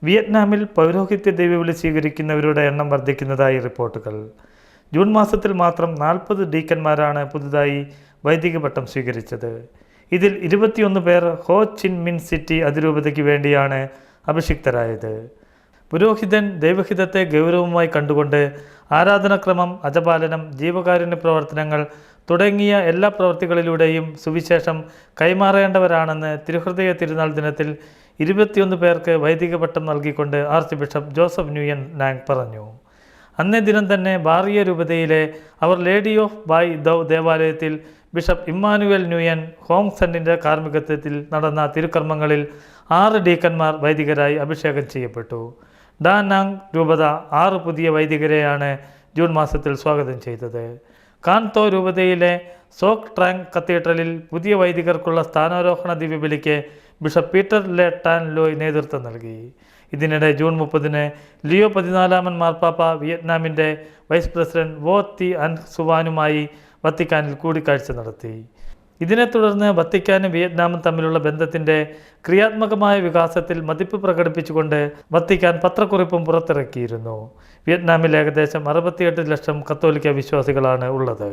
വിയറ്റ്നാമിൽ പൗരോഹിത്യ ദൈവവിളി സ്വീകരിക്കുന്നവരുടെ എണ്ണം വർദ്ധിക്കുന്നതായി റിപ്പോർട്ടുകൾ. ജൂൺ മാസത്തിൽ മാത്രം 40 ഡീക്കന്മാരാണ് പുതുതായി വൈദിക പട്ടം സ്വീകരിച്ചത്. ഇതിൽ 21 പേർ ഹോ ചിൻ മിൻ സിറ്റി അതിരൂപതയ്ക്ക് വേണ്ടിയാണ് അഭിഷിക്തരായത്. പുരോഹിതൻ ദൈവഹിതത്തെ ഗൗരവമായി കണ്ടുകൊണ്ട് ആരാധനാക്രമം, അജപാലനം, ജീവകാരുണ്യ പ്രവർത്തനങ്ങൾ തുടങ്ങിയ എല്ലാ പ്രവൃത്തികളിലൂടെയും സുവിശേഷം കൈമാറേണ്ടവരാണെന്ന് തിരുഹൃദയ തിരുനാൾ ദിനത്തിൽ 21 പേർക്ക് വൈദിക പട്ടം നൽകിക്കൊണ്ട് ആർച്ച് ബിഷപ്പ് ജോസഫ് ന്യൂയൻ നാങ് പറഞ്ഞു. അന്നേ ദിനം തന്നെ ബാറിയ രൂപതയിലെ അവർ ലേഡി ഓഫ് ബായ് ദൗ ദേവാലയത്തിൽ ബിഷപ്പ് ഇമ്മാനുവൽ ന്യൂയൻ ഹോങ്സണിൻ്റെ കാർമ്മികത്വത്തിൽ നടന്ന തിരുക്കർമ്മങ്ങളിൽ 6 ഡീക്കന്മാർ വൈദികരായി അഭിഷേകം ചെയ്യപ്പെട്ടു. ഡാ നാങ് രൂപത 6 പുതിയ വൈദികരെയാണ് ജൂൺ മാസത്തിൽ സ്വാഗതം ചെയ്തത്. കാൻതോ രൂപതയിലെ സോക് ട്രാങ് കത്തീഡ്രലിൽ പുതിയ വൈദികർക്കുള്ള സ്ഥാനാരോഹണ ദിവ്യബലിക്ക് ബിഷപ്പ് പീറ്റർ ലെ ടാൻ ലോയ് നേതൃത്വം നൽകി. ഇതിനിടെ ജൂൺ 30 ലിയോ 14 മാർപ്പാപ്പ വിയറ്റ്നാമിൻ്റെ വൈസ് പ്രസിഡന്റ് വോ തി അൻ സുവാനുമായി വത്തിക്കാനിൽ കൂടിക്കാഴ്ച നടത്തി. ഇതിനെ തുടർന്ന് വത്തിക്കാനും വിയറ്റ്നാമും തമ്മിലുള്ള ബന്ധത്തിൻ്റെ ക്രിയാത്മകമായ വികാസത്തിൽ മതിപ്പ് പ്രകടിപ്പിച്ചുകൊണ്ട് വത്തിക്കാൻ പത്രക്കുറിപ്പും പുറത്തിറക്കിയിരുന്നു. വിയറ്റ്നാമിൽ ഏകദേശം 68 ലക്ഷം കത്തോലിക്ക വിശ്വാസികളാണ് ഉള്ളത്.